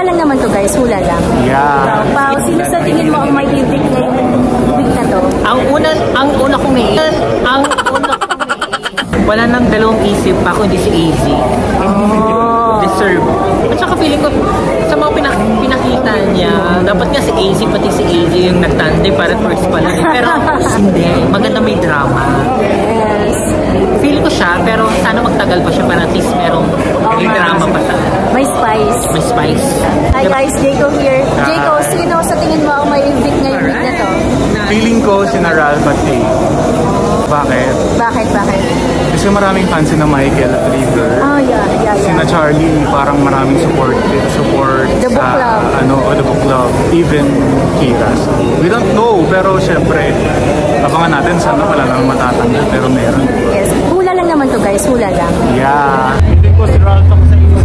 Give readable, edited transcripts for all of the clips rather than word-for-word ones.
Hula lang naman to guys, hula lang. Yeah. Pao, sino sa tingin mo ang may evict ngayong week na to? Ang una kong wala nang dalawang isip pa kundi si AZ. Deserve. At saka feeling ko, sa mga pinakita niya, dapat nga si AZ, pati si AZ yung nagtande para first pa lang. Pero hindi, maganda may drama. Yes. Feeling ko siya, pero sana magtagal pa siya para at least merong may drama pa siya. May spice. May spice. Hi guys, Jayco here. Jayco, sino sa tingin mo ang may evict ngayong week na to? Feeling ko si Ralph at Tay. Bakit? Bakit? Kasi maraming fans si na Michael at River. Yeah. Sina Charlie, parang maraming support The book club. The book club. Even Kira. So, we don't know, pero syempre, abangan natin, sana wala lang matatanggal, pero meron. Yes. Hula lang naman to guys, hula lang. Yeah. Hindi ko si Ralph ako sa iyo.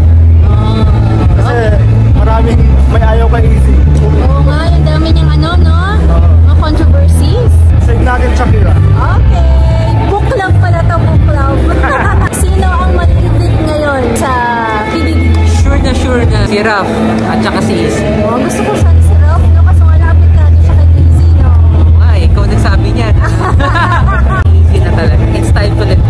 Kasi maraming may ayaw kay Easy. Oo nga, yung dami niyang mga controversies. Save natin Shakira. Okay. Book club pala to, book club. Sino ang mag-evict ngayon sa PBB? Sure na si Raph at saka si Izzy. Oh, gusto ko sana si Ralph, no? Kaso malapit na siya kay Izzy, no? Ay, ikaw nagsabi niyan. Easy na talaga. It's time to let